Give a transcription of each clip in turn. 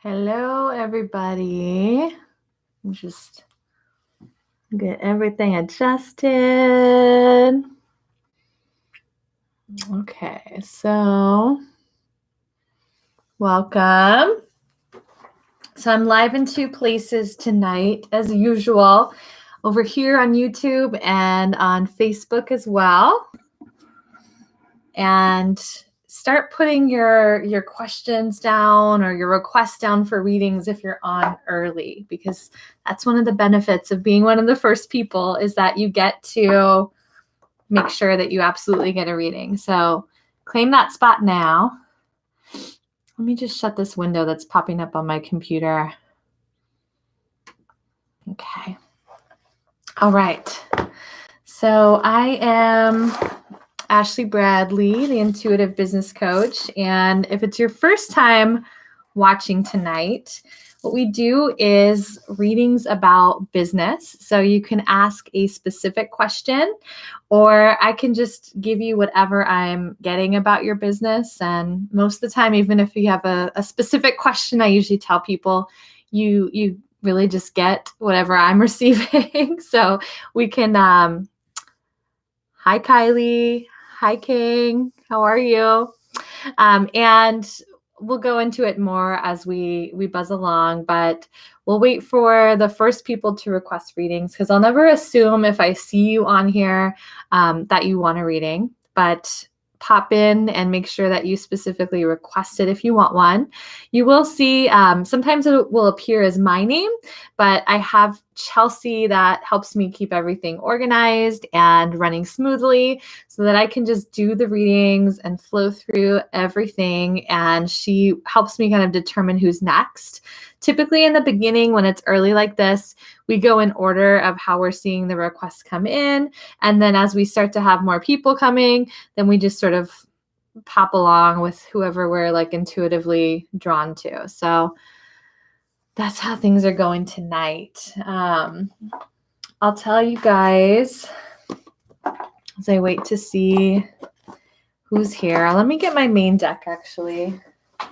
Hello, everybody. Just get everything adjusted. Okay, so welcome. So I'm live in two places tonight, as usual, over here on YouTube and on Facebook as well. And start putting your questions down or your requests down for readings if you're on early, because that's one of the benefits of being one of the first people, is that you get to make sure that you absolutely get a reading. So claim that spot now. Let me just shut this window that's popping up on my computer. Okay. All right. So I am Ashley Bradley, the intuitive business coach. And if it's your first time watching tonight, what we do is readings about business. So you can ask a specific question, or I can just give you whatever I'm getting about your business. And most of the time, even if you have a specific question, I usually tell people you really just get whatever I'm receiving. So we can, hi, Kylie. Hi, King. How are you? And we'll go into it more as we buzz along, but we'll wait for the first people to request readings, because I'll never assume if I see you on here that you want a reading, but pop in and make sure that you specifically request it if you want one. You will see sometimes it will appear as my name, but I have Chelsea that helps me keep everything organized and running smoothly so that I can just do the readings and flow through everything. And she helps me kind of determine who's next. Typically in the beginning, when it's early like this, we go in order of how we're seeing the requests come in. And then as we start to have more people coming, then we just sort of pop along with whoever we're like intuitively drawn to. So that's how things are going tonight. I'll tell you guys as I wait to see who's here. Let me get my main deck, actually. I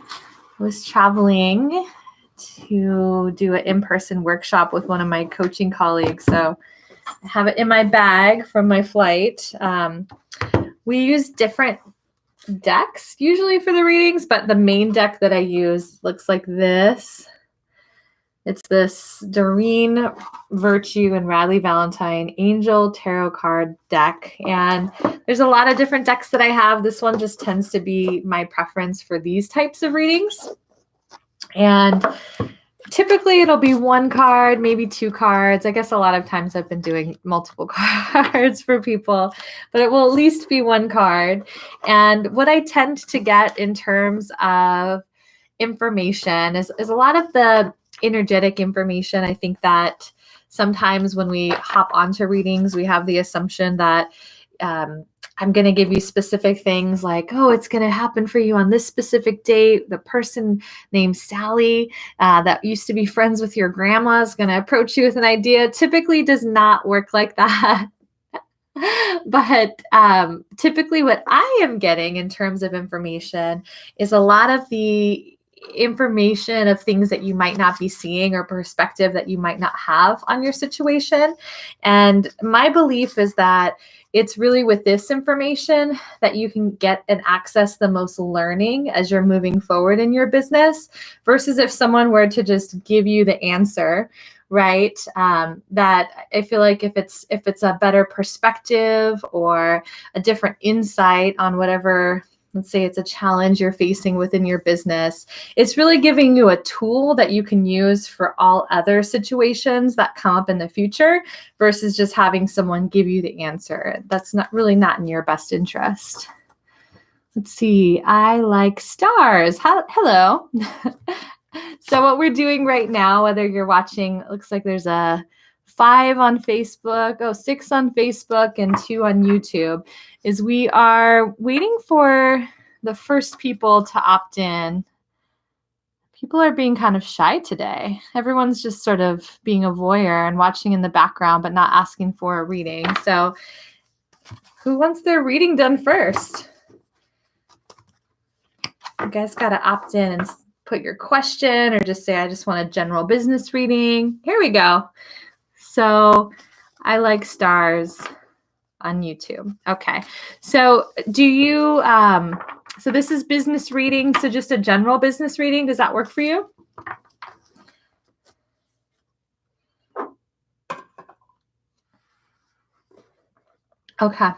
was traveling to do an in-person workshop with one of my coaching colleagues, so I have it in my bag from my flight. We use different decks usually for the readings, but the main deck that I use looks like this. It's this Doreen Virtue and Radley Valentine Angel Tarot card deck. And there's a lot of different decks that I have. This one just tends to be my preference for these types of readings. And typically it'll be one card, maybe two cards. I guess a lot of times I've been doing multiple cards for people, but it will at least be one card. And what I tend to get in terms of information is a lot of the energetic information. I think that sometimes when we hop onto readings, we have the assumption that I'm going to give you specific things like, oh, it's going to happen for you on this specific date. The person named Sally that used to be friends with your grandma is going to approach you with an idea. Typically does not work like that. But typically what I am getting in terms of information is a lot of the information of things that you might not be seeing or perspective that you might not have on your situation. And my belief is that it's really with this information that you can get and access the most learning as you're moving forward in your business, versus if someone were to just give you the answer, right? That I feel like if it's a better perspective or a different insight on whatever, let's say it's a challenge you're facing within your business, it's really giving you a tool that you can use for all other situations that come up in the future, versus just having someone give you the answer. That's not in your best interest. Let's see. I like stars. Hello. So what we're doing right now, whether you're watching, it looks like there's a 5 on Facebook, 6 on Facebook, and 2 on YouTube, is we are waiting for the first people to opt in. People are being kind of shy today. Everyone's just sort of being a voyeur and watching in the background, but not asking for a reading. So who wants their reading done first? You guys got to opt in and put your question or just say, I just want a general business reading. Here we go. So I like stars on YouTube. Okay. So do you, so this is business reading. So just a general business reading. Does that work for you? Okay.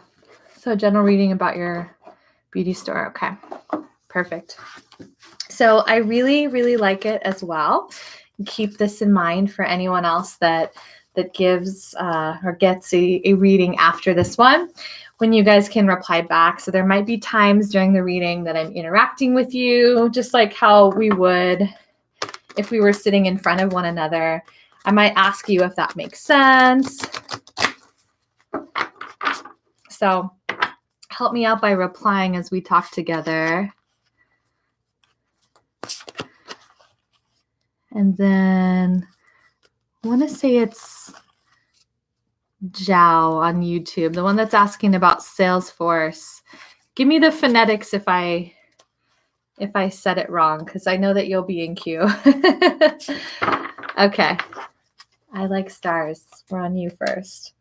So general reading about your beauty store. Okay. Perfect. So I really, really like it as well. Keep this in mind for anyone else that gives or gets a reading after this one, when you guys can reply back. So there might be times during the reading that I'm interacting with you, just like how we would if we were sitting in front of one another. I might ask you if that makes sense. So help me out by replying as we talk together. And then I want to say it's Zhao on YouTube, the one that's asking about Salesforce. Give me the phonetics if I said it wrong, because I know that you'll be in queue. Okay. I like stars. We're on you first.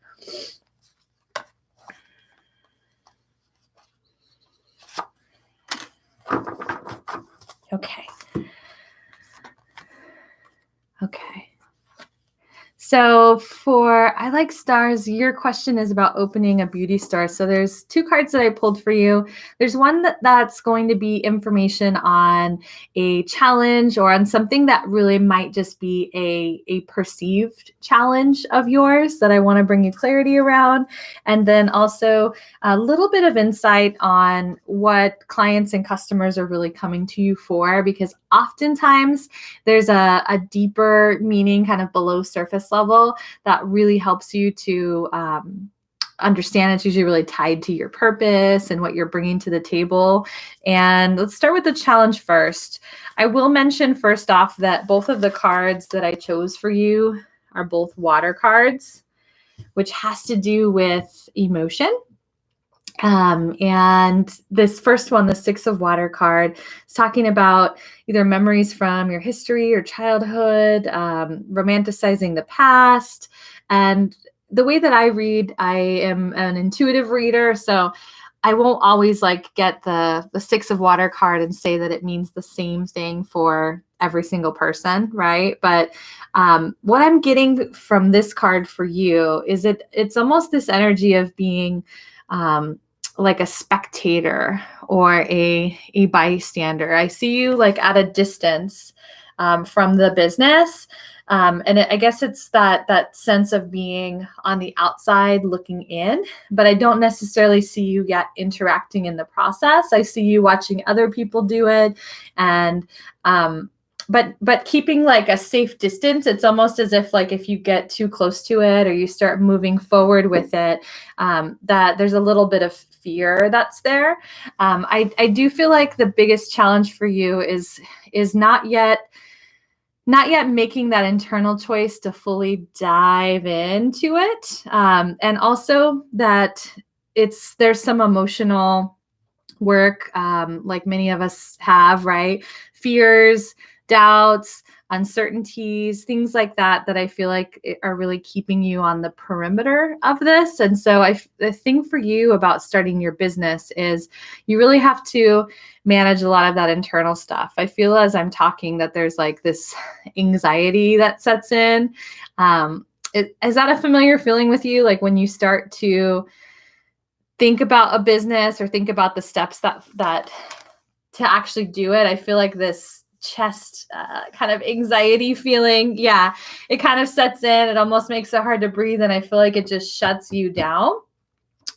Okay. Okay. So for I like stars, your question is about opening a beauty store. So there's two cards that I pulled for you. There's one that's going to be information on a challenge or on something that really might just be a perceived challenge of yours that I want to bring you clarity around. And then also a little bit of insight on what clients and customers are really coming to you for, because oftentimes there's a deeper meaning kind of below surface level that really helps you to understand. It's usually really tied to your purpose and what you're bringing to the table. And let's start with the challenge first. I will mention first off that both of the cards that I chose for you are both water cards, which has to do with emotion. And this first one, the Six of Water card, is talking about either memories from your history or childhood, romanticizing the past. And the way that I read, I am an intuitive reader, so I won't always like get the Six of Water card and say that it means the same thing for every single person, right? But what I'm getting from this card for you is it's almost this energy of being like a spectator or a bystander. I see you like at a distance from the business. And I guess it's that sense of being on the outside looking in, but I don't necessarily see you yet interacting in the process. I see you watching other people do it, and but keeping like a safe distance. It's almost as if like if you get too close to it or you start moving forward with it, that there's a little bit of fear that's there. I do feel like the biggest challenge for you is not yet making that internal choice to fully dive into it. And also that there's some emotional work, like many of us have, right? Fears, doubts, uncertainties, things like that I feel like are really keeping you on the perimeter of this. And so the thing for you about starting your business is you really have to manage a lot of that internal stuff. I feel as I'm talking that there's like this anxiety that sets in. Is that a familiar feeling with you? Like when you start to think about a business or think about the steps that to actually do it, I feel like this chest kind of anxiety feeling, it kind of sets in. It almost makes it hard to breathe, and I feel like it just shuts you down.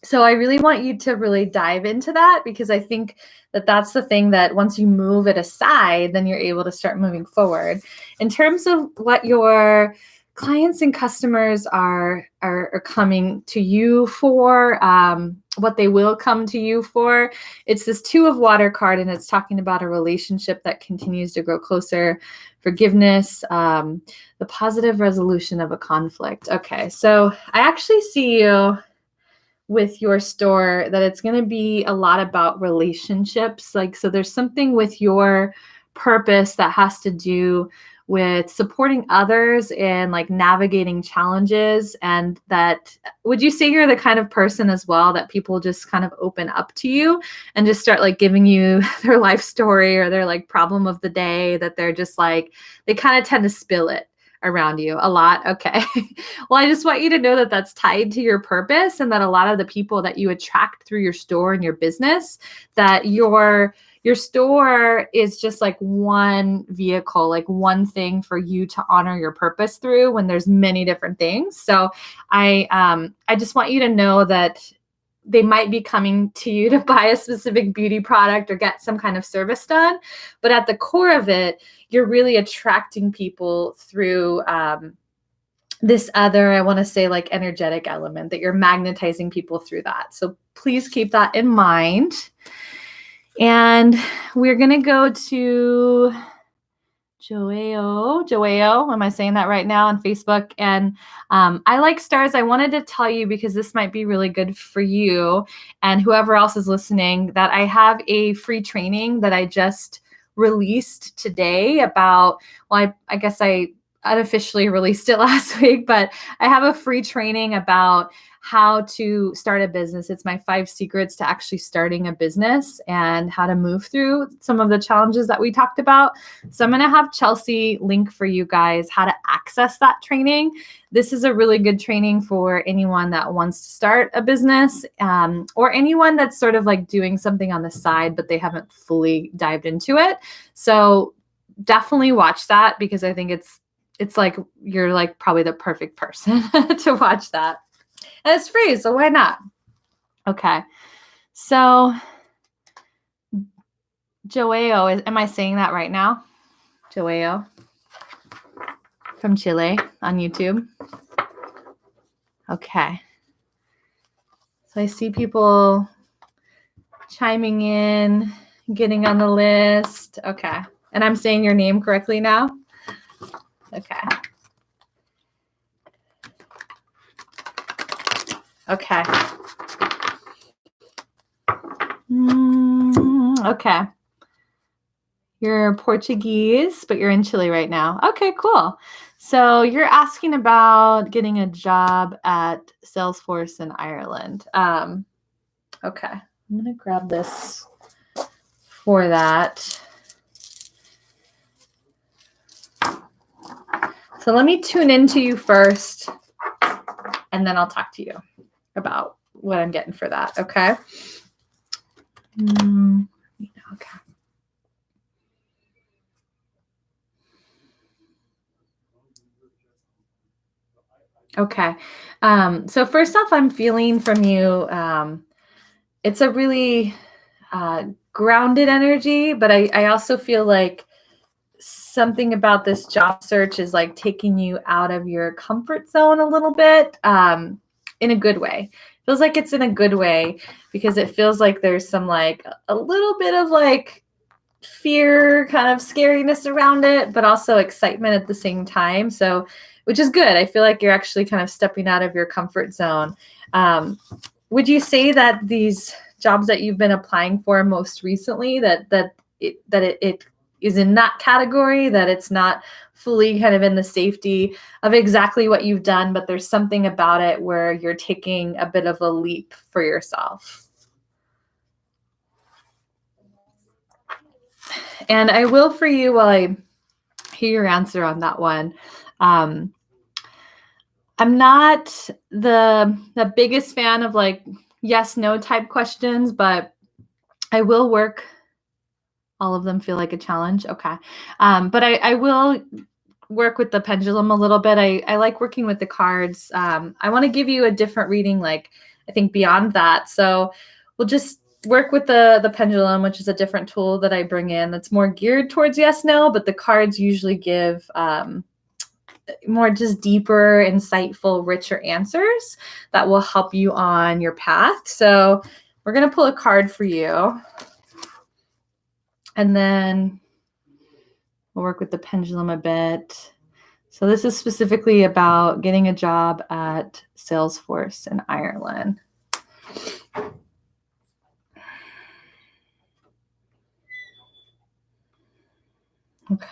So I really want you to really dive into that, because I think that that's the thing that once you move it aside, then you're able to start moving forward. In terms of what your clients and customers are coming to you for, what they will come to you for, it's this Two of Water card, and it's talking about a relationship that continues to grow closer, forgiveness, the positive resolution of a conflict. Okay, so I actually see you with your store that it's going to be a lot about relationships. Like, so there's something with your purpose that has to do with supporting others and like navigating challenges. And that, would you say you're the kind of person as well that people just kind of open up to you and just start like giving you their life story or their like problem of the day, that they're just like, they kind of tend to spill it around you a lot? Okay. Well, I just want you to know that that's tied to your purpose, and that a lot of the people that you attract through your store and your business, that your store is just like one vehicle, like one thing for you to honor your purpose through, when there's many different things. So I just want you to know that they might be coming to you to buy a specific beauty product or get some kind of service done, but at the core of it, you're really attracting people through this other, I want to say, like energetic element, that you're magnetizing people through that. So please keep that in mind. And we're going to go to Joao, am I saying that right now, on Facebook? And I like stars. I wanted to tell you, because this might be really good for you and whoever else is listening, that I have a free training that I just released today about, well, I guess I unofficially released it last week, but I have a free training about how to start a business. It's my 5 secrets to actually starting a business and how to move through some of the challenges that we talked about. So I'm going to have Chelsea link for you guys how to access that training. This is a really good training for anyone that wants to start a business, or anyone that's sort of like doing something on the side, but they haven't fully dived into it. So definitely watch that, because I think it's like, you're like probably the perfect person to watch that. And it's free, so why not? Okay. So Joao, am I saying that right now? Joao from Chile on YouTube. Okay. So I see people chiming in, getting on the list. Okay. And I'm saying your name correctly now? Okay. Okay. Okay. You're Portuguese, but you're in Chile right now. Okay, cool. So you're asking about getting a job at Salesforce in Ireland. Okay. I'm going to grab this for that. So let me tune into you first, and then I'll talk to you about what I'm getting for that. Okay. Okay. Okay. So first off, I'm feeling from you, it's a really grounded energy, but I also feel like something about this job search is like taking you out of your comfort zone a little bit, in a good way. Feels like it's in a good way, because it feels like there's some like a little bit of like fear, kind of scariness around it, but also excitement at the same time. So, which is good. I feel like you're actually kind of stepping out of your comfort zone. Would you say that these jobs that you've been applying for most recently, that it is in that category, that it's not fully kind of in the safety of exactly what you've done, but there's something about it where you're taking a bit of a leap for yourself? And I will, for you, while I hear your answer on that one, I'm not the biggest fan of like yes, no type questions, but I will work. All of them feel like a challenge. Okay. But I will work with the pendulum a little bit. I like working with the cards. I want to give you a different reading, like I think beyond that. So we'll just work with the pendulum, which is a different tool that I bring in that's more geared towards yes, no, but the cards usually give more just deeper, insightful, richer answers that will help you on your path. So we're going to pull a card for you. And then we'll work with the pendulum a bit. So this is specifically about getting a job at Salesforce in Ireland. Okay.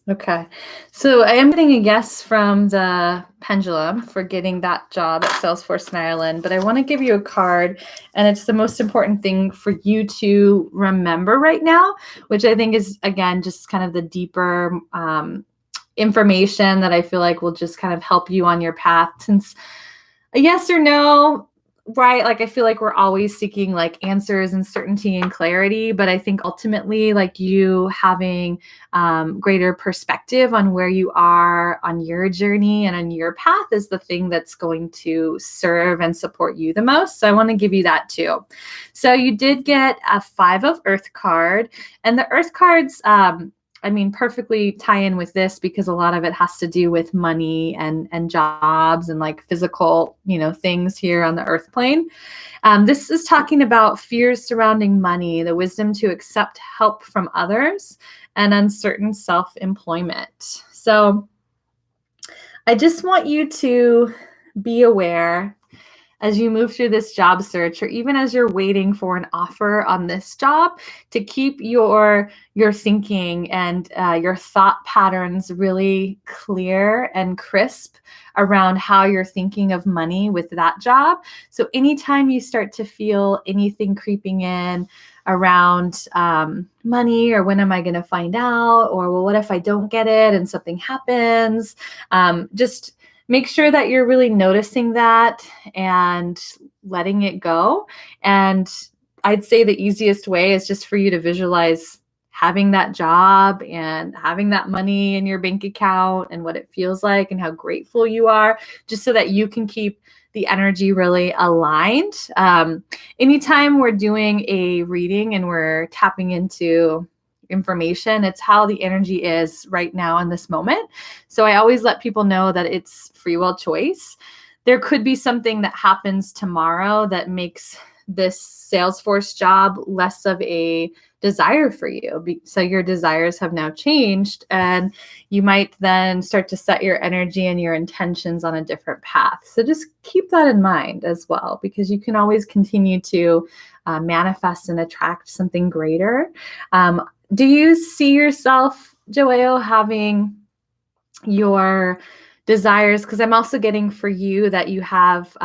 Okay. So I am getting a yes from the pendulum for getting that job at Salesforce in Ireland, but I want to give you a card, and it's the most important thing for you to remember right now, which I think is, again, just kind of the deeper information that I feel like will just kind of help you on your path. Since a yes or no, right? Like, I feel like we're always seeking like answers and certainty and clarity, but I think ultimately, like, you having greater perspective on where you are on your journey and on your path is the thing that's going to serve and support you the most. So I want to give you that too. So you did get a 5 of Earth card, and the Earth cards, I mean, perfectly tie in with this because a lot of it has to do with money and jobs and like physical, things here on the earth plane. This is talking about fears surrounding money, the wisdom to accept help from others, and uncertain self-employment. So I just want you to be aware as you move through this job search, or even as you're waiting for an offer on this job, to keep your thinking and your thought patterns really clear and crisp around how you're thinking of money with that job. So anytime you start to feel anything creeping in around money, or when am I going to find out, or well, what if I don't get it and something happens, just make sure that you're really noticing that and letting it go. And I'd say the easiest way is just for you to visualize having that job and having that money in your bank account and what it feels like and how grateful you are, just so that you can keep the energy really aligned. Anytime we're doing a reading and we're tapping into information, it's how the energy is right now in this moment. So I always let people know that it's free will choice. There could be something that happens tomorrow that makes this Salesforce job less of a desire for you. So your desires have now changed, and you might then start to set your energy and your intentions on a different path. So just keep that in mind as well, because you can always continue to manifest and attract something greater. Do you see yourself, Joelle, having your desires? Because I'm also getting for you that you have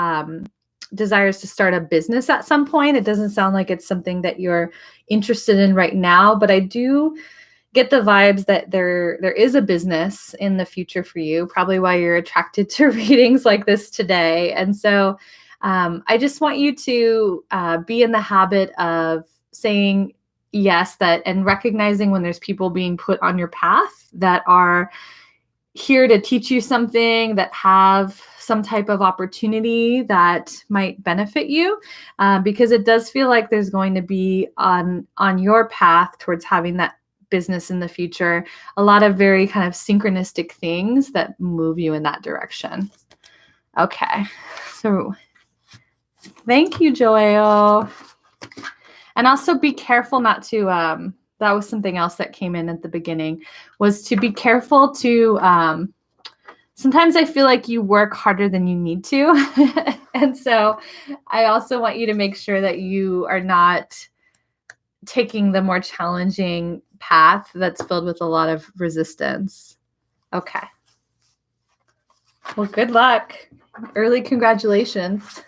desires to start a business at some point. It doesn't sound like it's something that you're interested in right now, but I do get the vibes that there is a business in the future for you, probably why you're attracted to readings like this today. And so I just want you to be in the habit of saying yes, that, and recognizing when there's people being put on your path that are here to teach you something, that have some type of opportunity that might benefit you, because it does feel like there's going to be on your path towards having that business in the future, a lot of very kind of synchronistic things that move you in that direction. Okay, so thank you, Joelle. And also be careful not to, that was something else that came in at the beginning, was to be careful to, sometimes I feel like you work harder than you need to. And so I also want you to make sure that you are not taking the more challenging path that's filled with a lot of resistance. Okay. Well, good luck. Early congratulations.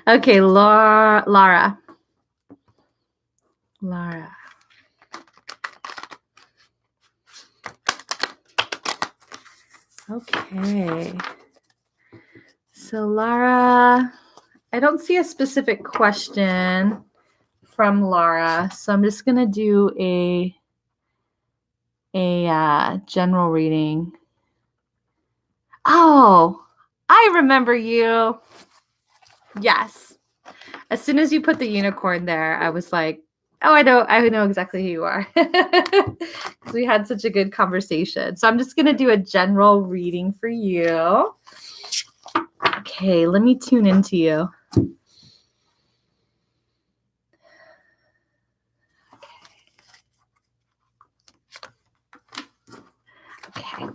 Okay, Lara. Okay. So Lara, I don't see a specific question from Lara, so I'm just gonna do a general reading. Oh, I remember you. Yes. As soon as you put the unicorn there, I was like, oh, I know exactly who you are. We had such a good conversation. So I'm just gonna do a general reading for you. Okay, let me tune into you. Okay.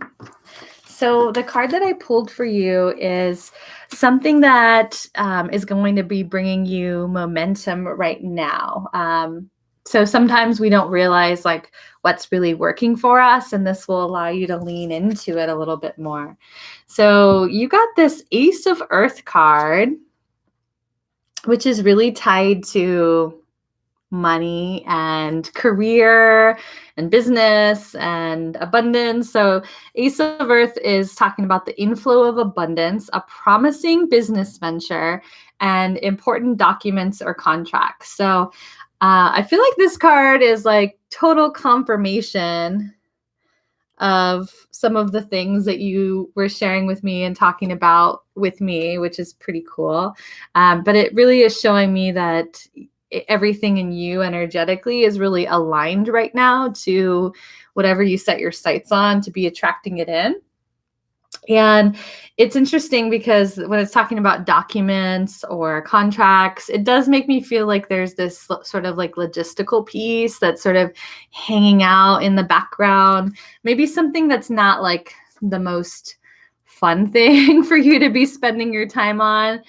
So the card that I pulled for you is something that is going to be bringing you momentum right now. So sometimes we don't realize like what's really working for us, and this will allow you to lean into it a little bit more. So you got this Ace of Earth card, which is really tied to money and career and business and abundance. So Ace of Earth is talking about the inflow of abundance, a promising business venture, and important documents or contracts. So I feel like this card is like total confirmation of some of the things that you were sharing with me and talking about with me, which is pretty cool. But it really is showing me that everything in you energetically is really aligned right now to whatever you set your sights on to be attracting it in. And it's interesting because when it's talking about documents or contracts, it does make me feel like there's this sort of like logistical piece that's sort of hanging out in the background. Maybe something that's not like the most fun thing for you to be spending your time on.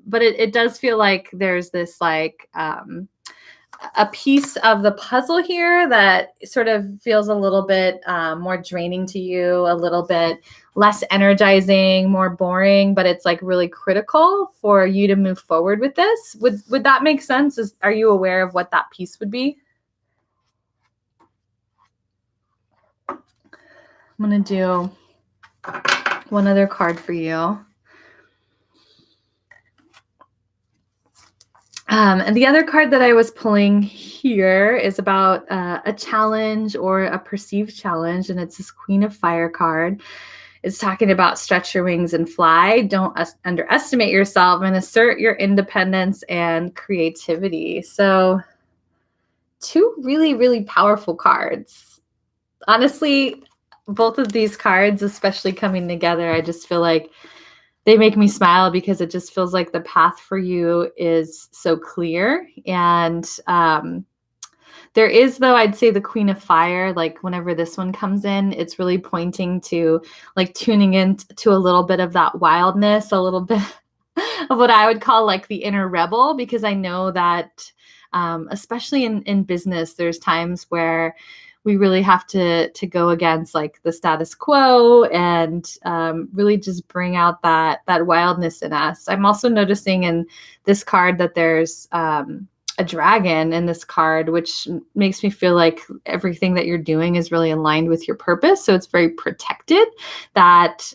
But it does feel like there's this like a piece of the puzzle here that sort of feels a little bit more draining to you, a little bit less energizing, more boring, but it's like really critical for you to move forward with this. Would that make sense? Are you aware of what that piece would be? I'm going to do one other card for you. And the other card that I was pulling here is about a challenge or a perceived challenge, and it's this Queen of Fire card. It's talking about stretch your wings and fly. Don't underestimate yourself and assert your independence and creativity. So two really, really powerful cards. Honestly, both of these cards, especially coming together, I just feel like they make me smile because it just feels like the path for you is so clear. And there is, though, I'd say the Queen of Fire, like whenever this one comes in, it's really pointing to like tuning into a little bit of that wildness, a little bit of what I would call like the inner rebel, because I know that especially in business, there's times where we really have to go against like the status quo and really just bring out that wildness in us. I'm also noticing in this card that there's a dragon in this card, which makes me feel like everything that you're doing is really aligned with your purpose. So it's very protected. That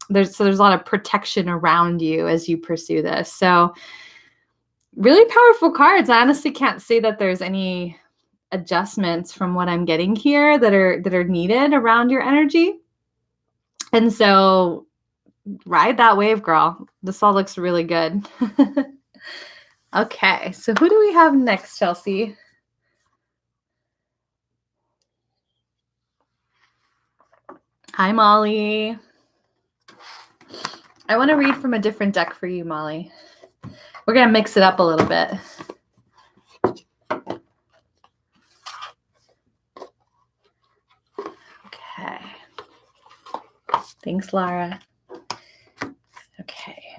there's a lot of protection around you as you pursue this. So really powerful cards. I honestly can't say that there's any adjustments from what I'm getting here that are needed around your energy. And so ride that wave, girl. This all looks really good. Okay, so who do we have next, Chelsea? Hi, Molly. I want to read from a different deck for you, Molly. We're going to mix it up a little bit. Okay. Thanks, Lara. Okay.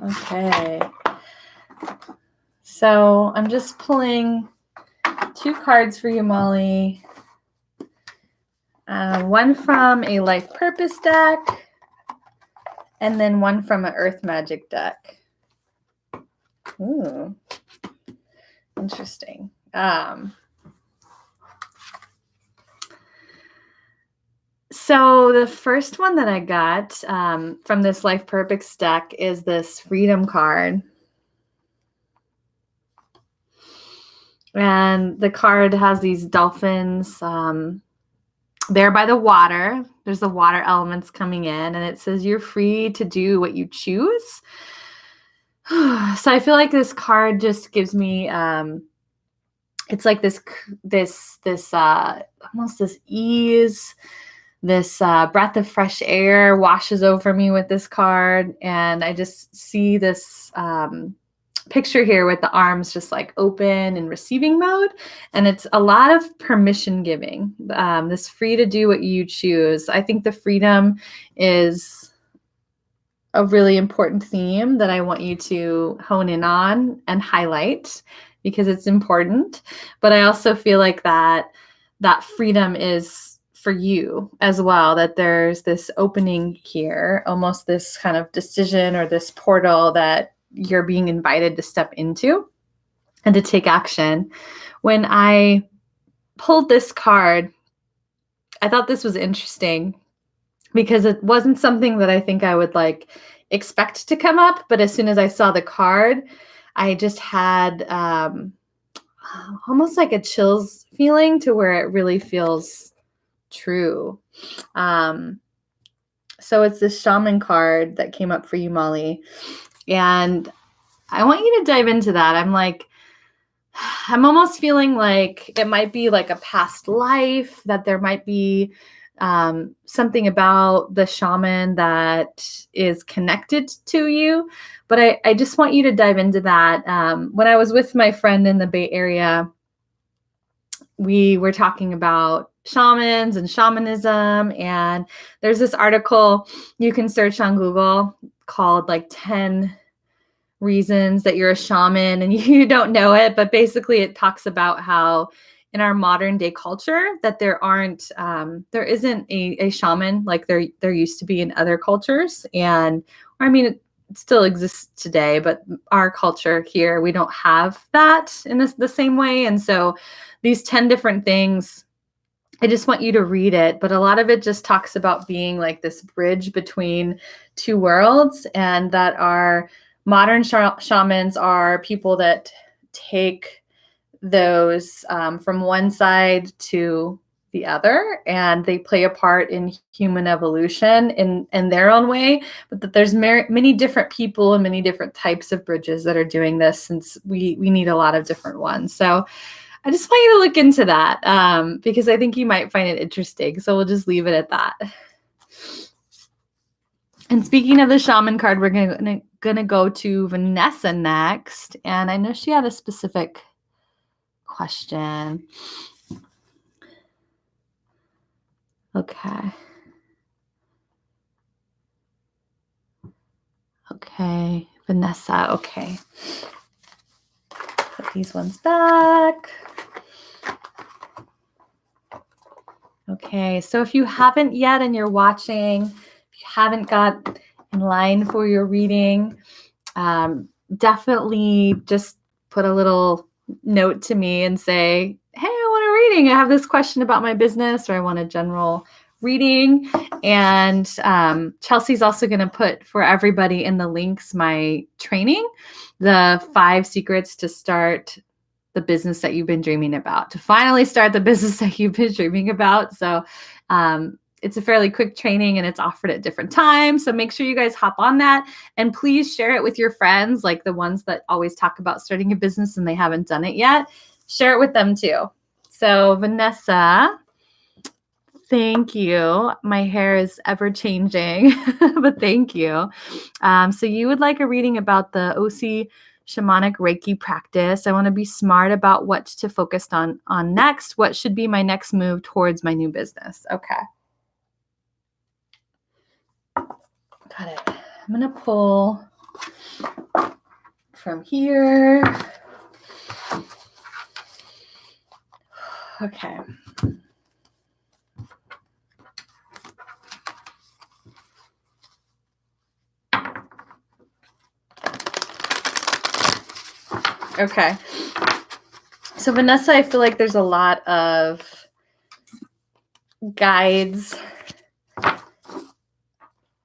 Okay. So I'm just pulling two cards for you, Molly. One from a Life Purpose deck, and then one from an Earth Magic deck. Ooh, interesting. So the first one that I got from this Life Purpose deck is this Freedom card. And the card has these dolphins there by the water. There's the water elements coming in, and it says you're free to do what you choose. So I feel like this card just gives me it's like this almost this ease, this breath of fresh air washes over me with this card. And I just see this picture here with the arms just like open and receiving mode. And it's a lot of permission giving, this free to do what you choose. I think the freedom is a really important theme that I want you to hone in on and highlight because it's important. But I also feel like that freedom is for you as well, that there's this opening here, almost this kind of decision or this portal that you're being invited to step into and to take action. When I pulled this card, I thought this was interesting because it wasn't something that I think I would like expect to come up. But as soon as I saw the card, I just had almost like a chills feeling to where it really feels true. So it's this shaman card that came up for you, Molly. And I want you to dive into that. I'm almost feeling like it might be like a past life, that there might be something about the shaman that is connected to you. But I just want you to dive into that. When I was with my friend in the Bay Area, we were talking about shamans and shamanism. And there's this article you can search on Google called like 10 reasons that you're a shaman and you don't know it. But basically it talks about how in our modern day culture that there isn't a shaman like there used to be in other cultures. And I mean, it still exists today, but our culture here, we don't have that in the same way. And so these 10 different things, I just want you to read it, but a lot of it just talks about being like this bridge between two worlds, and that our modern shamans are people that take those from one side to the other, and they play a part in human evolution in their own way, but that there's many different people and many different types of bridges that are doing this, since we need a lot of different ones. So I just want you to look into that because I think you might find it interesting. So we'll just leave it at that. And speaking of the shaman card, we're gonna go to Vanessa next. And I know she had a specific question. Okay. Okay, Vanessa, okay. Put these ones back. Okay, so if you haven't yet and you're watching, if you haven't got in line for your reading, definitely just put a little note to me and say, hey, I want a reading. I have this question about my business, or I want a general reading. And Chelsea's also going to put for everybody in the links my training, the 5 secrets to start the business that you've been dreaming about, to finally start the business that you've been dreaming about. So it's a fairly quick training and it's offered at different times. So make sure you guys hop on that, and please share it with your friends, like the ones that always talk about starting a business and they haven't done it yet. Share it with them too. So Vanessa, thank you. My hair is ever changing, but thank you. So you would like a reading about the OC shamanic Reiki practice. I want to be smart about what to focus on next. What should be my next move towards my new business? Okay. Got it. I'm going to pull from here. Okay. Okay. So Vanessa, I feel like there's a lot of guides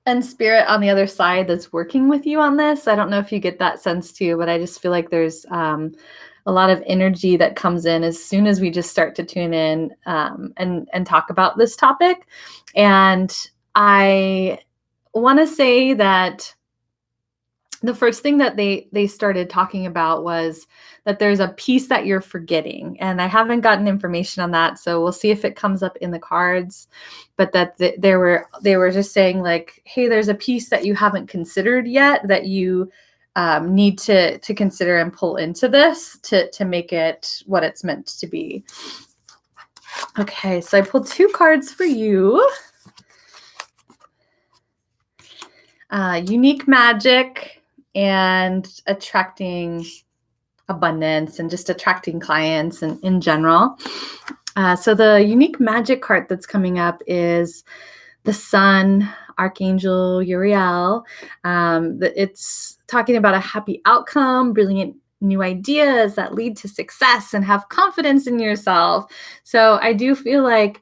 and spirit on the other side that's working with you on this. I don't know if you get that sense too, but I just feel like there's a lot of energy that comes in as soon as we just start to tune in and talk about this topic. And I want to say that the first thing that they started talking about was that there's a piece that you're forgetting, and I haven't gotten information on that, so we'll see if it comes up in the cards. But that they were just saying like, hey, there's a piece that you haven't considered yet that you need to consider and pull into this to make it what it's meant to be. Okay, so I pulled 2 cards for you. Unique magic and attracting abundance and just attracting clients and in general. So the unique magic card that's coming up is the Sun, Archangel Uriel. It's talking about a happy outcome, brilliant new ideas that lead to success, and have confidence in yourself. So I do feel like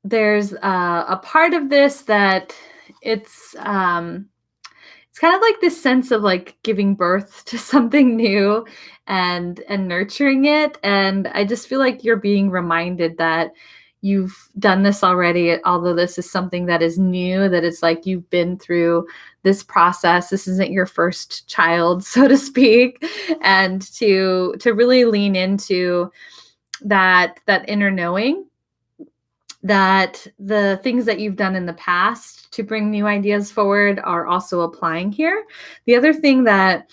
there's a part of this that it's kind of like this sense of like giving birth to something new and nurturing it. And I just feel like you're being reminded that you've done this already, although this is something that is new, that it's like you've been through this process. This isn't your first child, so to speak. And to really lean into that inner knowing that the things that you've done in the past to bring new ideas forward are also applying here. The other thing that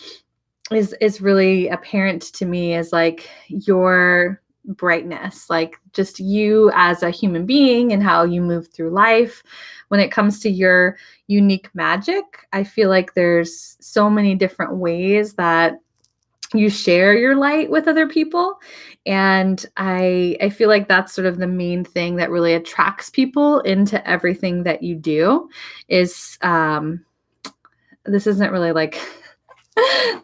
is really apparent to me is like your brightness, like just you as a human being and how you move through life. When it comes to your unique magic, I feel like there's so many different ways that you share your light with other people. And I feel like that's sort of the main thing that really attracts people into everything that you do is this isn't really like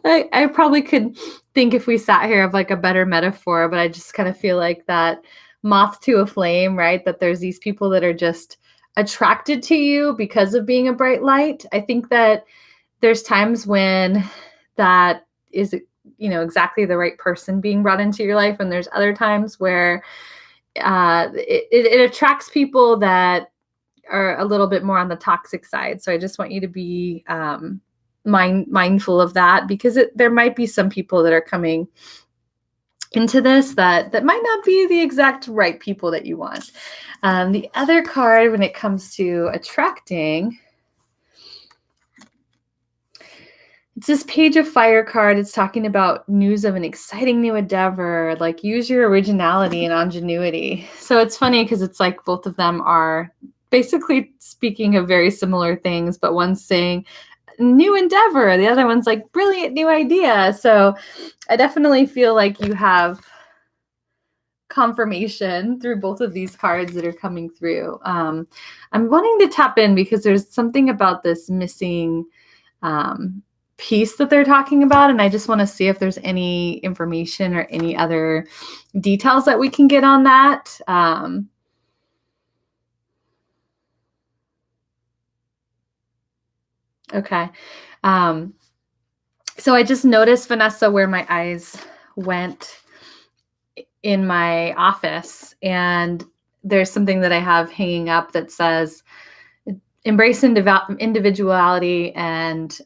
I probably could think if we sat here of like a better metaphor, but I just kind of feel like that moth to a flame, right? That there's these people that are just attracted to you because of being a bright light. I think that there's times when that is exactly the right person being brought into your life, and there's other times where it attracts people that are a little bit more on the toxic side. So I just want you to be mindful of that, because there might be some people that are coming into this that might not be the exact right people that you want. The other card when it comes to attracting, it's this Page of Fire card. It's talking about news of an exciting new endeavor, like use your originality and ingenuity. So it's funny because it's like both of them are basically speaking of very similar things, but one's saying new endeavor, the other one's like brilliant new idea. So I definitely feel like you have confirmation through both of these cards that are coming through. I'm wanting to tap in because there's something about this missing piece that they're talking about, and I just want to see if there's any information or any other details that we can get on that. Okay. So I just noticed, Vanessa, where my eyes went in my office, and there's something that I have hanging up that says embrace individuality and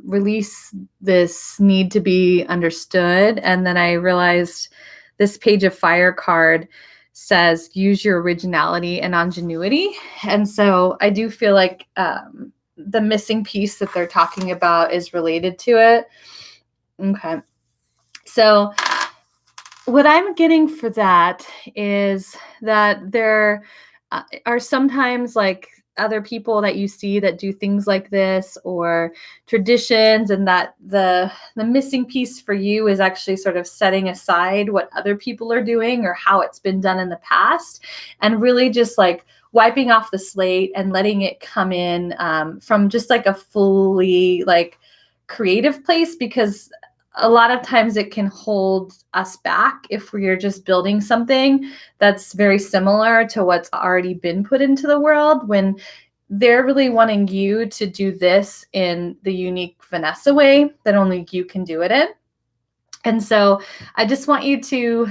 release this need to be understood. And then I realized this Page of Fire card says use your originality and ingenuity. And so I do feel like the missing piece that they're talking about is related to it. Okay. So what I'm getting for that is that there are sometimes like other people that you see that do things like this or traditions, and that the missing piece for you is actually sort of setting aside what other people are doing or how it's been done in the past, and really just like wiping off the slate and letting it come in from just like a fully like creative place, because a lot of times it can hold us back if we're just building something that's very similar to what's already been put into the world, when they're really wanting you to do this in the unique Vanessa way that only you can do it in. And so I just want you to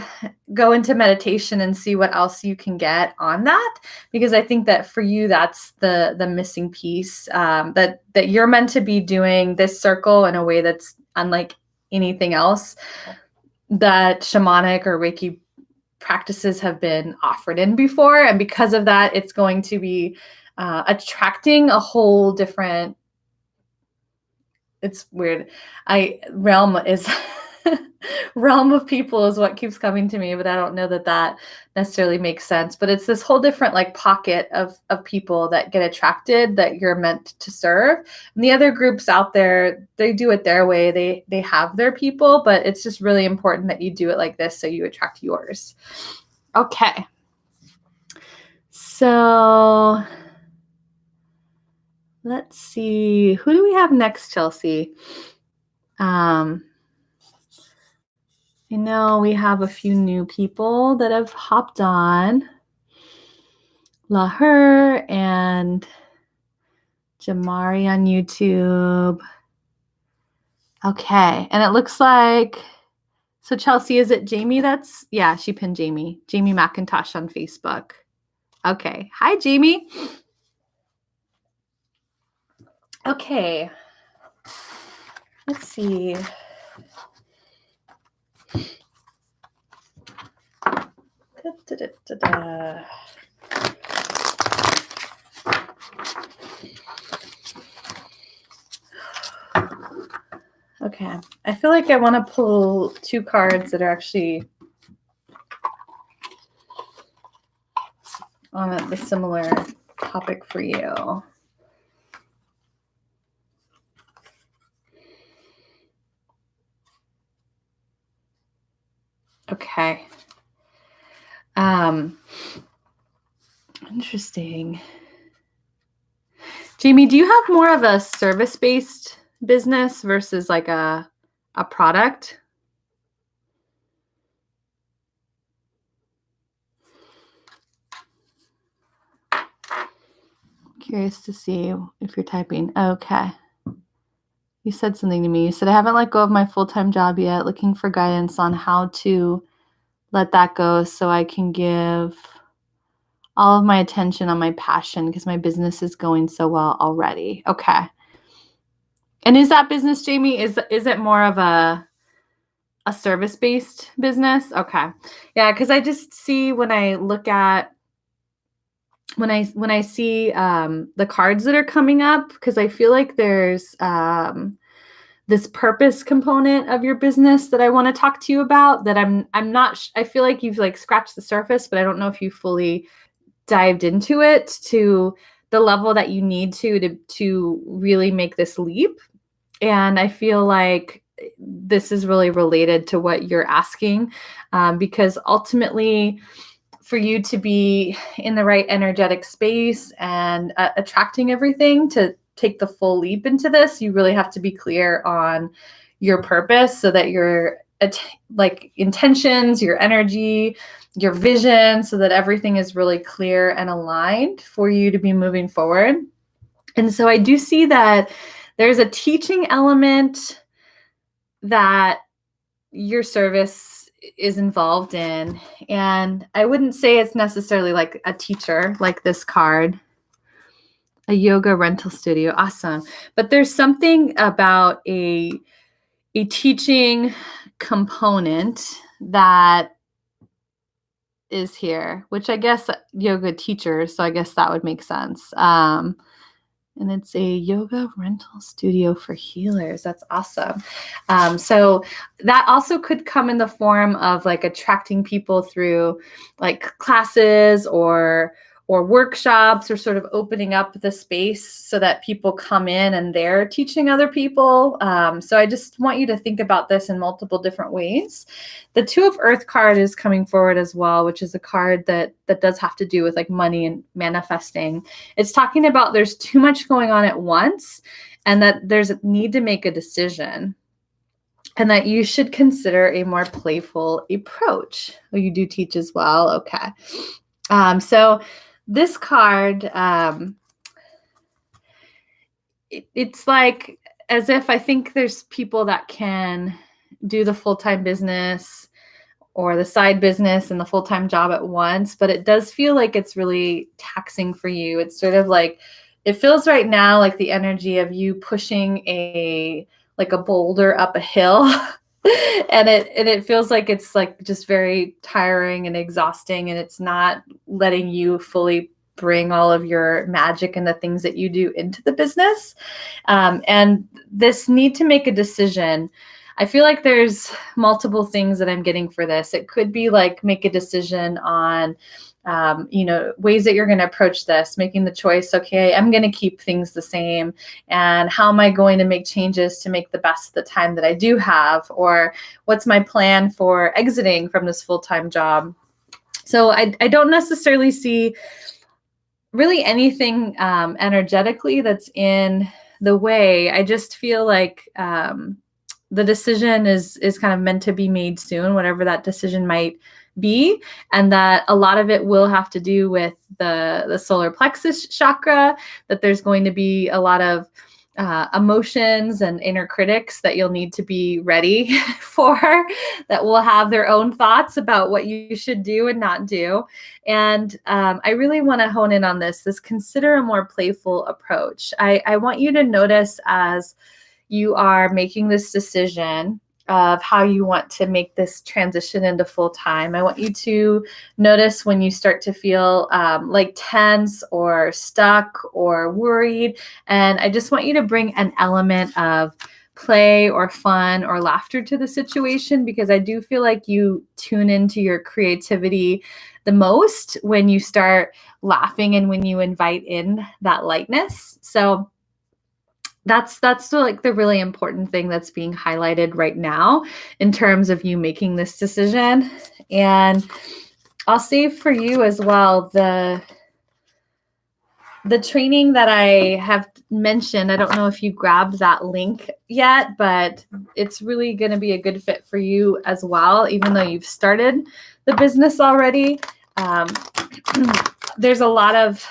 go into meditation and see what else you can get on that, because I think that for you, that's the missing piece, that you're meant to be doing this circle in a way that's unlike anything else that shamanic or Reiki practices have been offered in before. And because of that, it's going to be attracting a whole different, it's weird. Realm is realm of people is what keeps coming to me, but I don't know that that necessarily makes sense. But it's this whole different like pocket of people that get attracted that you're meant to serve. And the other groups out there, they do it their way. They have their people, but it's just really important that you do it like this so you attract yours. Okay. So let's see. Who do we have next, Chelsea? I know we have a few new people that have hopped on. Laher and Jamari on YouTube. Okay. And it looks like, so Chelsea, is it Jamie that's, yeah, she pinned Jamie. Jamie McIntosh on Facebook. Okay. Hi, Jamie. Okay. Let's see. Okay. I feel like I want to pull two cards that are actually on a similar topic for you. Okay. Interesting. Jamie, do you have more of a service-based business versus like a product? Curious to see if you're typing. Okay. You said something to me. You said, I haven't let go of my full-time job yet, looking for guidance on how to let that go so I can give all of my attention on my passion because my business is going so well already. Okay. And is that business, Jamie, is it more of a service-based business? Okay. Yeah, because I just see when I look at when I see the cards that are coming up, because I feel like there's this purpose component of your business that I want to talk to you about that I'm not I feel like you've like scratched the surface, but I don't know if you fully dived into it to the level that you need to really make this leap. And I feel like this is really related to what you're asking, because ultimately for you to be in the right energetic space and attracting everything to take the full leap into this, you really have to be clear on your purpose so that your like intentions, your energy, your vision, so that everything is really clear and aligned for you to be moving forward. And so I do see that there's a teaching element that your service is involved in. And I wouldn't say it's necessarily like a teacher, like this card, a yoga rental studio. Awesome. But there's something about a teaching component that is here, which I guess yoga teacher. So I guess that would make sense. And it's a yoga rental studio for healers. That's awesome. So that also could come in the form of like attracting people through like classes or workshops, or sort of opening up the space so that people come in and they're teaching other people. So I just want you to think about this in multiple different ways. The Two of Earth card is coming forward as well, which is a card that does have to do with like money and manifesting. It's talking about there's too much going on at once and that there's a need to make a decision, and that you should consider a more playful approach. Well, you do teach as well. Okay. So this card, it's like as if I think there's people that can do the full-time business or the side business and the full-time job at once, but it does feel like it's really taxing for you. It's sort of like, it feels right now like the energy of you pushing a boulder up a hill. And it feels like it's like just very tiring and exhausting, and it's not letting you fully bring all of your magic and the things that you do into the business. And this need to make a decision, I feel like there's multiple things that I'm getting for this. It could be like make a decision on, ways that you're going to approach this, making the choice, okay, I'm going to keep things the same. And how am I going to make changes to make the best of the time that I do have? Or what's my plan for exiting from this full-time job? So I don't necessarily see really anything energetically that's in the way. I just feel like the decision is kind of meant to be made soon, whatever that decision might be, and that a lot of it will have to do with the solar plexus chakra, that there's going to be a lot of emotions and inner critics that you'll need to be ready for, that will have their own thoughts about what you should do and not do. And I really want to hone in on this consider a more playful approach. I want you to notice as you are making this decision of how you want to make this transition into full time. I want you to notice when you start to feel like tense or stuck or worried. And I just want you to bring an element of play or fun or laughter to the situation, because I do feel like you tune into your creativity the most when you start laughing and when you invite in that lightness. So that's like the really important thing that's being highlighted right now in terms of you making this decision. And I'll save for you as well the training that I have mentioned. I don't know if you grabbed that link yet, but it's really going to be a good fit for you as well, even though you've started the business already. There's a lot of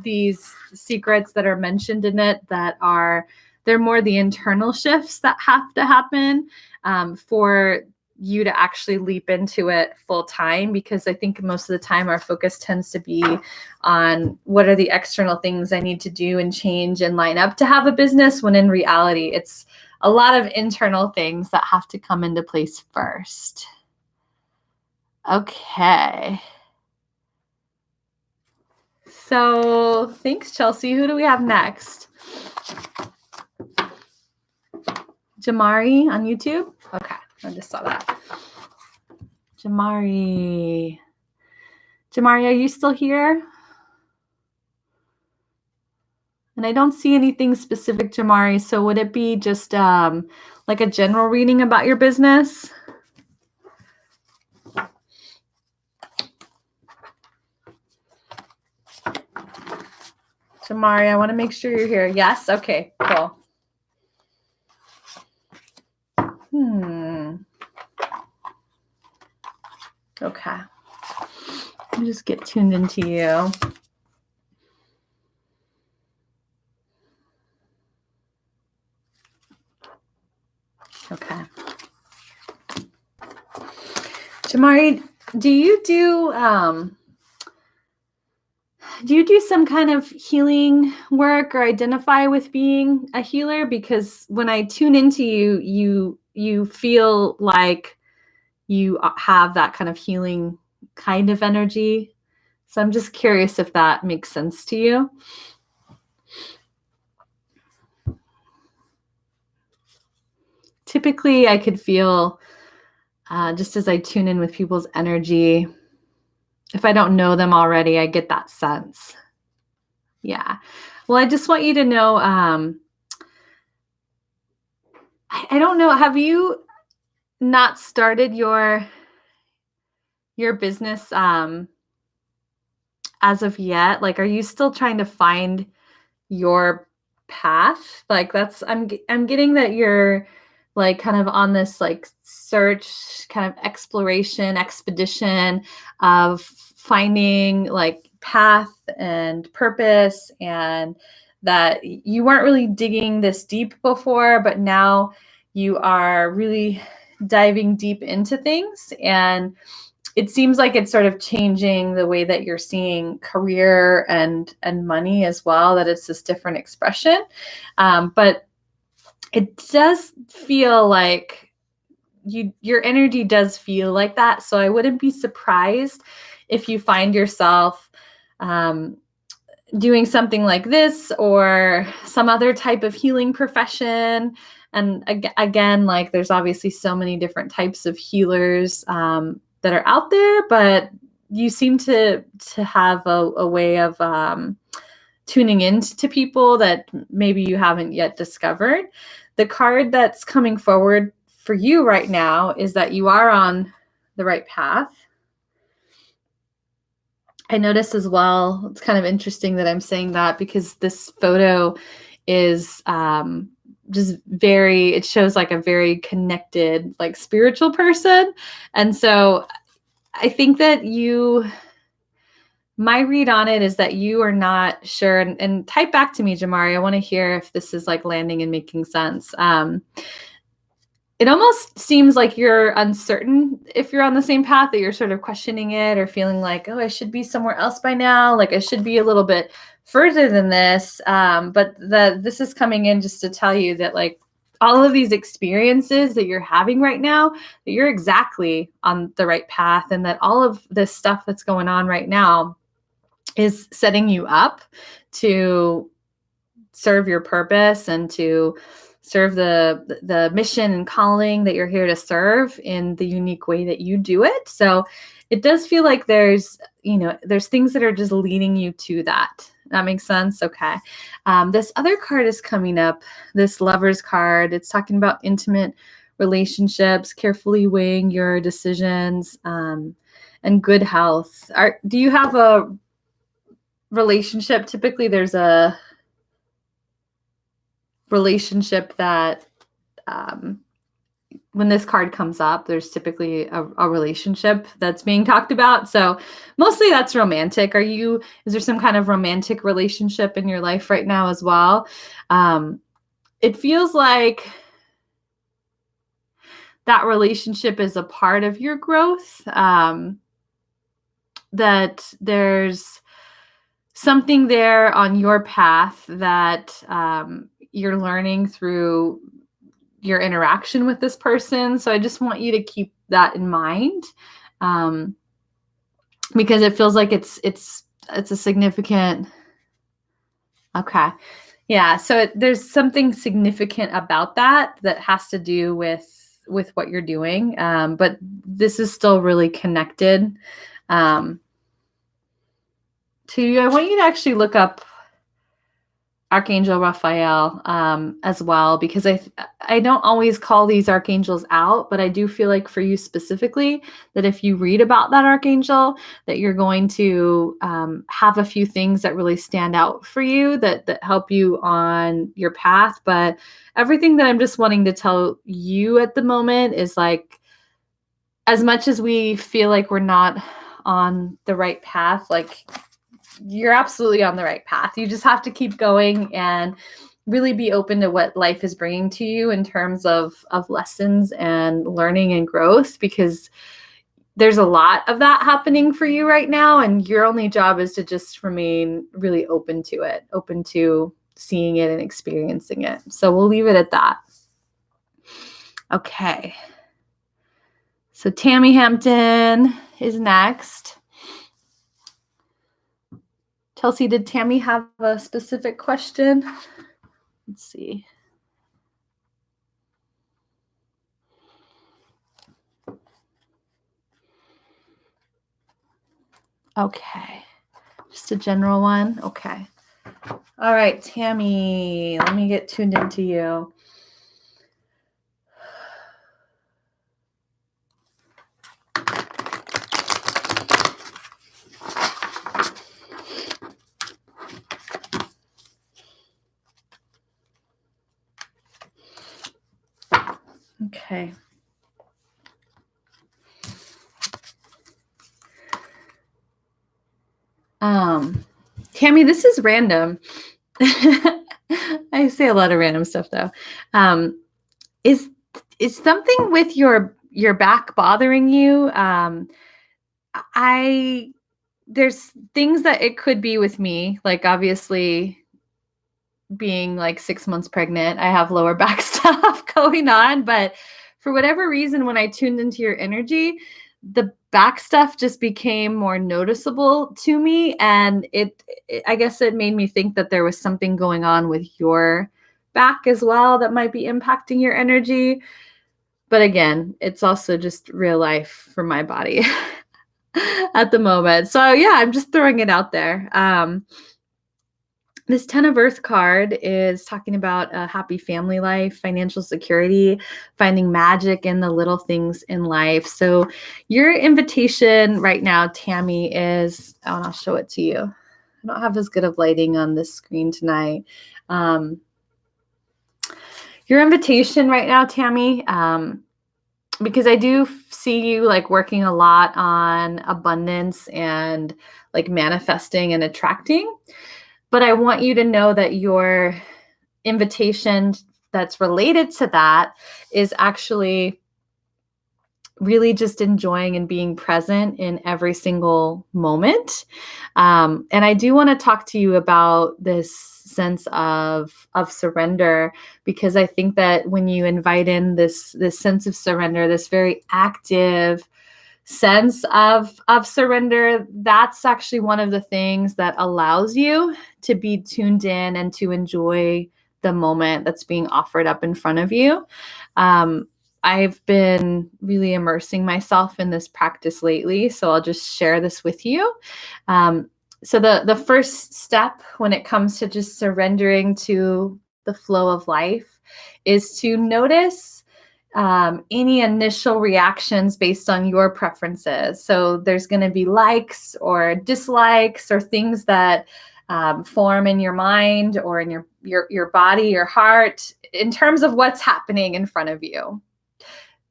these secrets that are mentioned in it that they're more the internal shifts that have to happen for you to actually leap into it full time, because I think most of the time our focus tends to be on what are the external things I need to do and change and line up to have a business, when in reality it's a lot of internal things that have to come into place first. Okay. So thanks, Chelsea. Who do we have next? Jamari on YouTube? Okay, I just saw that. Jamari, are you still here? And I don't see anything specific, Jamari. So would it be just like a general reading about your business? Jamari, I want to make sure you're here. Yes? Okay, cool. Okay. Let me just get tuned into you. Okay. Jamari, do you do some kind of healing work or identify with being a healer? Because when I tune into you feel like you have that kind of healing kind of energy. So I'm just curious if that makes sense to you. Typically, I could feel just as I tune in with people's energy, if I don't know them already, I get that sense. Yeah. Well, I just want you to know, I don't know, have you not started your business as of yet? Like, are you still trying to find your path? Like, I'm getting that you're like kind of on this like search, kind of exploration, expedition of finding like path and purpose, and that you weren't really digging this deep before, but now you are really diving deep into things, and it seems like it's sort of changing the way that you're seeing career and money as well, that it's this different expression. But it does feel like your energy does feel like that. So I wouldn't be surprised if you find yourself doing something like this or some other type of healing profession. And again, like there's obviously so many different types of healers that are out there, but you seem to have a way of tuning into people that maybe you haven't yet discovered. The card that's coming forward for you right now is that you are on the right path. I noticed as well, it's kind of interesting that I'm saying that because this photo is just very, it shows like a very connected, like spiritual person. And so I think that my read on it is that you are not sure, and type back to me, Jamari. I want to hear if this is like landing and making sense. It almost seems like you're uncertain if you're on the same path, that you're sort of questioning it or feeling like, oh, I should be somewhere else by now. Like I should be a little bit further than this. But this is coming in just to tell you that like all of these experiences that you're having right now, that you're exactly on the right path, and that all of this stuff that's going on right now is setting you up to serve your purpose and to serve the mission and calling that you're here to serve in the unique way that you do it. So it does feel like there's things that are just leading you to that. That makes sense? Okay. This other card is coming up, this Lover's card. It's talking about intimate relationships, carefully weighing your decisions, and good health. Do you have a relationship? Typically there's a relationship that when this card comes up, there's typically a relationship that's being talked about. So mostly that's romantic. Is there some kind of romantic relationship in your life right now as well? It feels like that relationship is a part of your growth, that there's something there on your path that you're learning through your interaction with this person. So I just want you to keep that in mind, because it feels like it's a significant. Okay. Yeah. So there's something significant about that has to do with what you're doing. But this is still really connected to you. I want you to actually look up Archangel Raphael as well, because I don't always call these archangels out, but I do feel like for you specifically, that if you read about that archangel, that you're going to have a few things that really stand out for you that help you on your path. But everything that I'm just wanting to tell you at the moment is like, as much as we feel like we're not on the right path, like you're absolutely on the right path. You just have to keep going and really be open to what life is bringing to you in terms of lessons and learning and growth, because there's a lot of that happening for you right now. And your only job is to just remain really open to it, open to seeing it and experiencing it. So we'll leave it at that. Okay. So Tammy Hampton is next. Chelsea, did Tammy have a specific question? Let's see. Okay. Just a general one? Okay. All right, Tammy, let me get tuned into you. Okay. Tammy, this is random. I say a lot of random stuff though. Is something with your back bothering you? I There's things that it could be with me, like obviously being like 6 months pregnant, I have lower back stuff going on. But for whatever reason, when I tuned into your energy, the back stuff just became more noticeable to me. And I guess it made me think that there was something going on with your back as well that might be impacting your energy. But again, it's also just real life for my body at the moment. So yeah, I'm just throwing it out there. This 10 of Earth card is talking about a happy family life, financial security, finding magic in the little things in life. So your invitation right now, Tammy, is, and I'll show it to you. I don't have as good of lighting on this screen tonight. Your invitation right now, Tammy, because I do see you like working a lot on abundance and like manifesting and attracting. But I want you to know that your invitation that's related to that is actually really just enjoying and being present in every single moment. And I do want to talk to you about this sense of surrender, because I think that when you invite in this sense of surrender, this very active sense of surrender, that's actually one of the things that allows you to be tuned in and to enjoy the moment that's being offered up in front of you. I've been really immersing myself in this practice lately, so I'll just share this with you. So the first step when it comes to just surrendering to the flow of life is to notice any initial reactions based on your preferences. So there's going to be likes or dislikes or things that form in your mind or in your body, your heart, in terms of what's happening in front of you.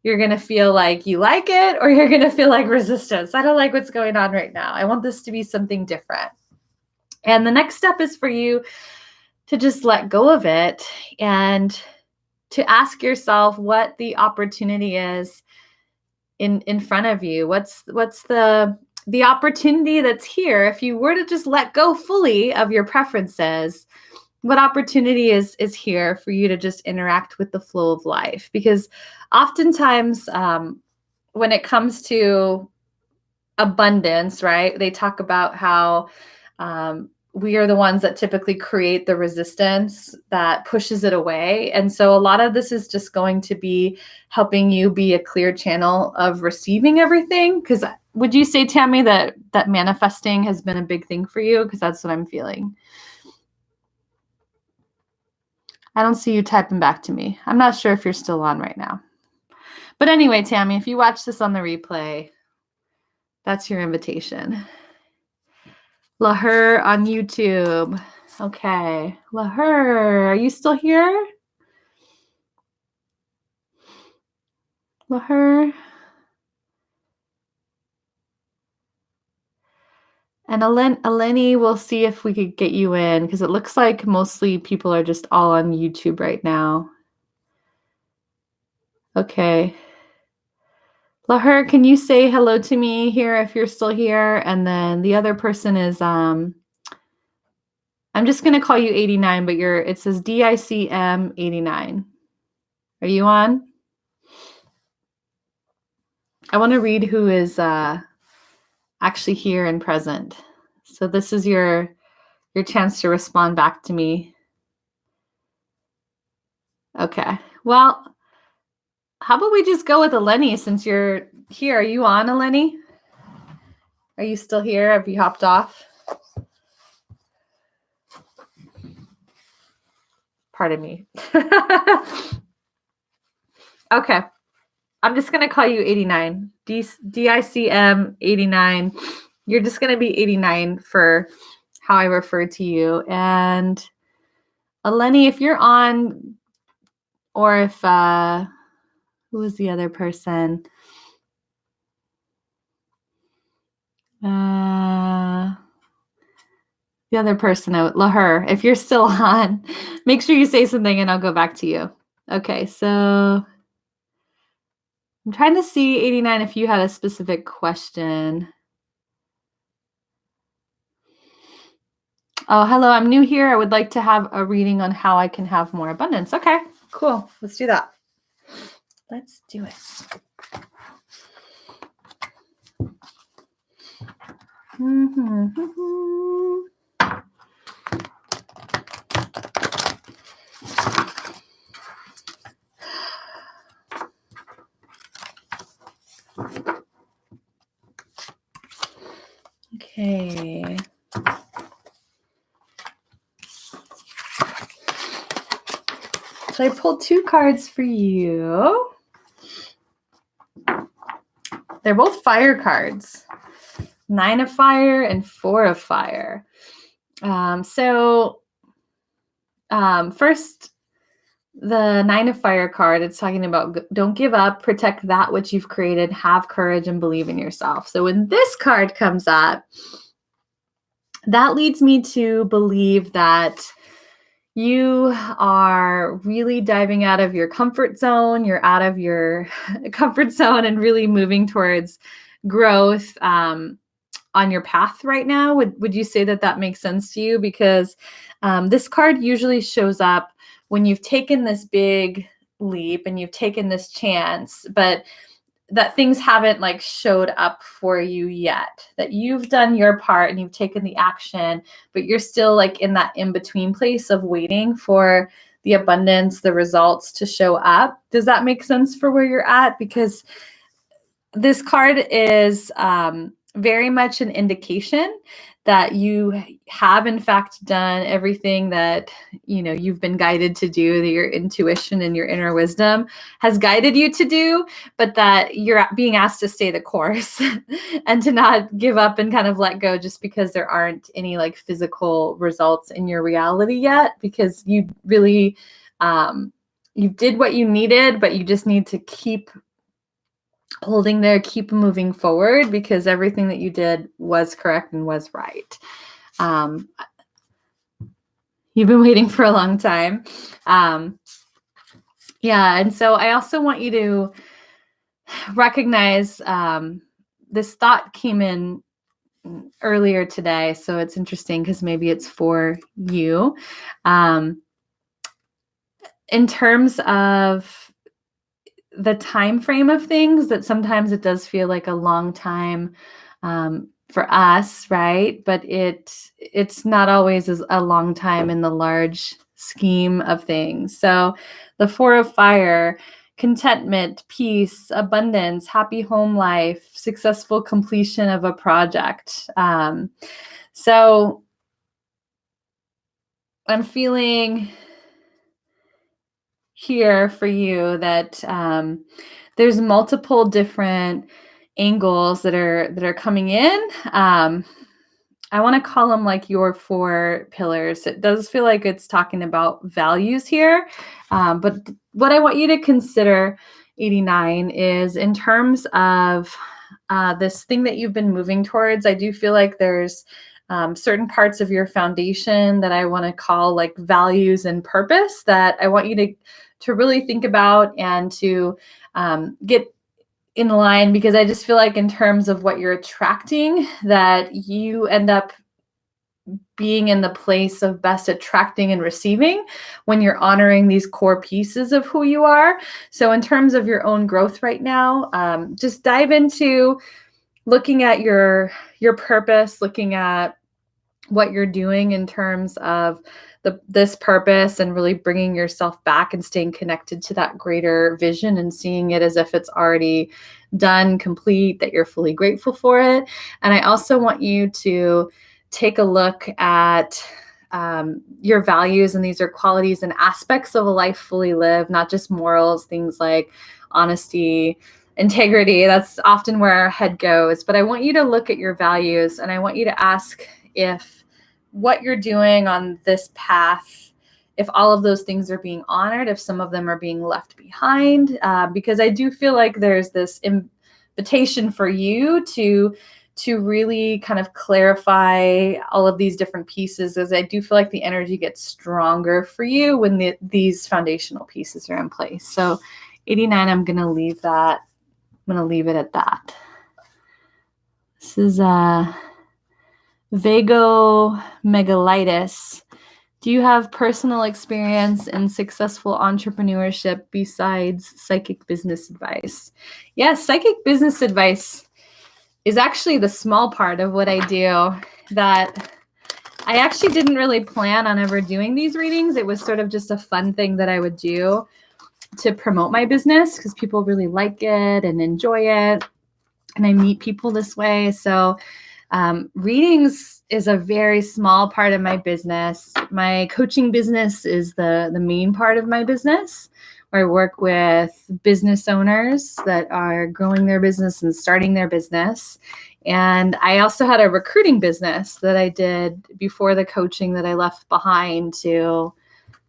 You're going to feel like you like it, or you're going to feel like resistance. I don't like what's going on right now. I want this to be something different. And the next step is for you to just let go of it and to ask yourself what the opportunity is in front of you. What's the opportunity that's here? If you were to just let go fully of your preferences, what opportunity is here for you to just interact with the flow of life? Because oftentimes when it comes to abundance, right, they talk about how we are the ones that typically create the resistance that pushes it away. And so a lot of this is just going to be helping you be a clear channel of receiving everything. Because would you say, Tammy, that manifesting has been a big thing for you? Because that's what I'm feeling. I don't see you typing back to me. I'm not sure if you're still on right now. But anyway, Tammy, if you watch this on the replay, that's your invitation. Laher on YouTube. Okay. Laher, are you still here? Laher. And Eleni, we'll see if we could get you in, because it looks like mostly people are just all on YouTube right now. Okay. Laher, can you say hello to me here if you're still here? And then the other person is, I'm just going to call you 89, but it says DICM 89. Are you on? I want to read who is actually here and present. So this is your chance to respond back to me. Okay. Well, how about we just go with Eleni since you're here? Are you on, Eleni? Are you still here? Have you hopped off? Pardon me. Okay. I'm just going to call you 89. DICM 89. You're just going to be 89 for how I refer to you. And Eleni, if you're on, or if, who was the other person? The other person, Laher, if you're still on, make sure you say something and I'll go back to you. Okay, so I'm trying to see, 89, if you had a specific question. Oh, hello, I'm new here. I would like to have a reading on how I can have more abundance. Okay, cool. Let's do that. Let's do it. Okay. So I pulled 2 cards for you. They're both fire cards. 9 of fire and 4 of fire. First, the 9 of fire card, it's talking about don't give up, protect that which you've created, have courage, and believe in yourself. So when this card comes up, that leads me to believe that you are really diving out of your comfort zone. You're out of your comfort zone and really moving towards growth on your path right now. Would you say that makes sense to you? Because this card usually shows up when you've taken this big leap and you've taken this chance, but that things haven't like showed up for you yet, that you've done your part and you've taken the action, but you're still like in that in-between place of waiting for the abundance, the results to show up. Does that make sense for where you're at? Because this card is very much an indication that you have in fact done everything that you've been guided to do, that your intuition and your inner wisdom has guided you to do, but that you're being asked to stay the course and to not give up and kind of let go just because there aren't any like physical results in your reality yet, because you really you did what you needed, but you just need to keep holding there, keep moving forward, because everything that you did was correct and was right. You've been waiting for a long time. And so I also want you to recognize this thought came in earlier today, so it's interesting because maybe it's for you. In terms of the time frame of things, that sometimes it does feel like a long time for us, right? But it's not always a long time in the large scheme of things. So the 4 of fire, contentment, peace, abundance, happy home life, successful completion of a project. So I'm feeling here for you that there's multiple different angles that are coming in. I want to call them like your 4 pillars. It does feel like it's talking about values here, but what I want you to consider, 89, is in terms of this thing that you've been moving towards. I do feel like there's certain parts of your foundation that I want to call like values and purpose that I want you to really think about and to get in line, because I just feel like in terms of what you're attracting, that you end up being in the place of best attracting and receiving when you're honoring these core pieces of who you are. So in terms of your own growth right now, just dive into looking at your purpose, looking at what you're doing in terms of this purpose, and really bringing yourself back and staying connected to that greater vision and seeing it as if it's already done, complete, that you're fully grateful for it. And I also want you to take a look at your values, and these are qualities and aspects of a life fully lived, not just morals, things like honesty, integrity. That's often where our head goes. But I want you to look at your values, and I want you to ask if what you're doing on this path, if all of those things are being honored, if some of them are being left behind, because I do feel like there's this invitation for you to really kind of clarify all of these different pieces, as I do feel like the energy gets stronger for you when these foundational pieces are in place. So 89, I'm going to leave that I'm going to leave it at that. This is vagomegalitis. Do you have personal experience in successful entrepreneurship besides psychic business advice? Yes, psychic business advice is actually the small part of what I do that I actually didn't really plan on ever doing these readings. It was sort of just a fun thing that I would do to promote my business because people really like it and enjoy it. And I meet people this way. So readings is a very small part of my business. My coaching business is the main part of my business, where I work with business owners that are growing their business and starting their business. And I also had a recruiting business that I did before the coaching that I left behind to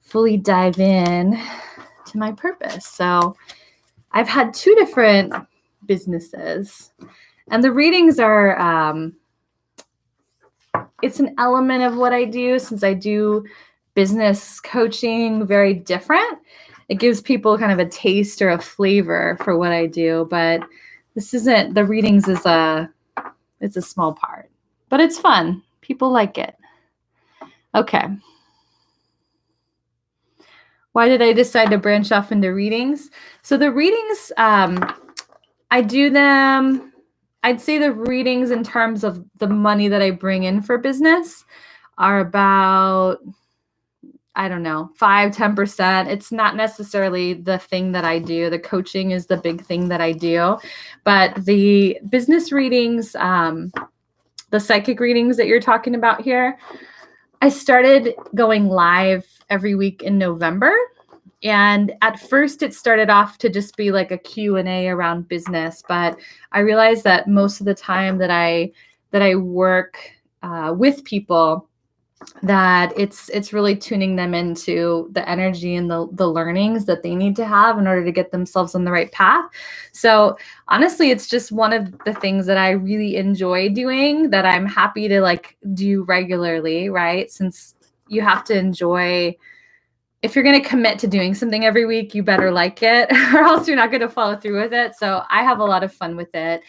fully dive in to my purpose. So I've had two different businesses, and the readings are it's an element of what I do. Since I do business coaching very different, it gives people kind of a taste or a flavor for what I do. But this isn't, the readings is it's a small part, but it's fun. People like it. Okay. Why did I decide to branch off into readings? So the readings, I do them, I'd say the readings in terms of the money that I bring in for business are about, I don't know, 5-10%. It's not necessarily the thing that I do. The coaching is the big thing that I do. But the business readings, the psychic readings that you're talking about here, I started going live every week in November. And at first it started off to just be like a Q&A around business, but I realized that most of the time that I work with people, that it's really tuning them into the energy and the learnings that they need to have in order to get themselves on the right path. So honestly, it's just one of the things that I really enjoy doing, that I'm happy to like do regularly, right? Since you have to enjoy, if you're going to commit to doing something every week, you better like it or else you're not going to follow through with it. So I have a lot of fun with it.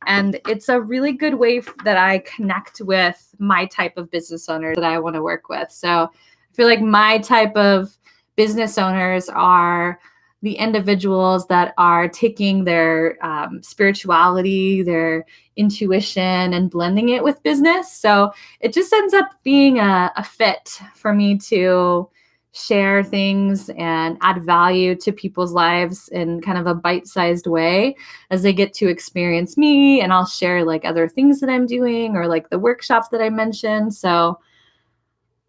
And it's a really good way that I connect with my type of business owners that I want to work with. So I feel like my type of business owners are the individuals that are taking their spirituality, their intuition, and blending it with business. So it just ends up being a fit for me to share things and add value to people's lives in kind of a bite-sized way as they get to experience me. And I'll share like other things that I'm doing or like the workshop that I mentioned. So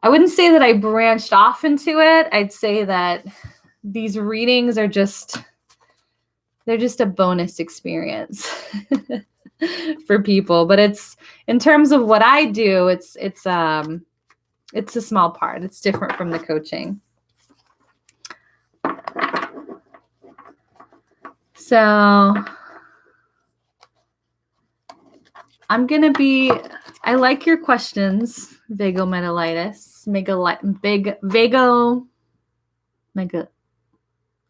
I wouldn't say that I branched off into it. I'd say that these readings are they're just a bonus experience for people. But it's, in terms of what I do, it's a small part. It's different from the coaching. So I'm going to be, I like your questions, vagomegalitis,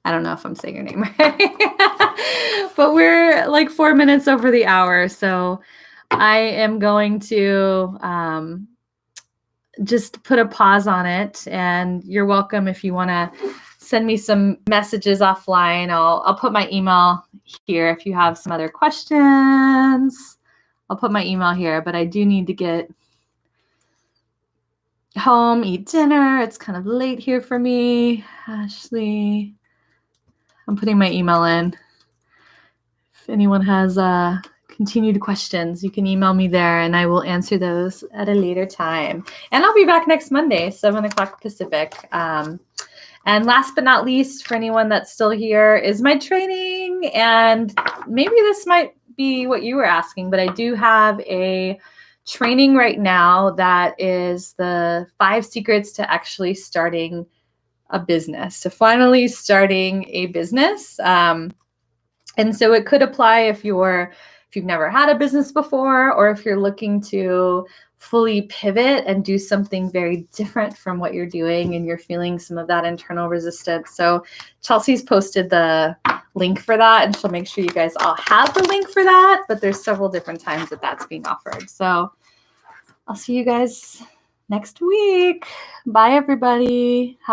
I don't know if I'm saying your name right, but we're like 4 minutes over the hour. So I am going to just put a pause on it, and you're welcome if you want to send me some messages offline. I'll put my email here if you have some other questions. I'll put my email here, but I do need to get home, eat dinner. It's kind of late here for me. Ashley, I'm putting my email in. If anyone has continued questions, you can email me there and I will answer those at a later time. And I'll be back next Monday, 7:00 Pacific. And last but not least, for anyone that's still here, is my training. And maybe this might be what you were asking, but I do have a training right now that is the 5 secrets to actually starting a business, to finally starting a business. And so it could apply if you've never had a business before, or if you're looking to fully pivot and do something very different from what you're doing and you're feeling some of that internal resistance. So Chelsea's posted the link for that, and she'll make sure you guys all have the link for that. But there's several different times that that's being offered. So I'll see you guys next week. Bye, everybody.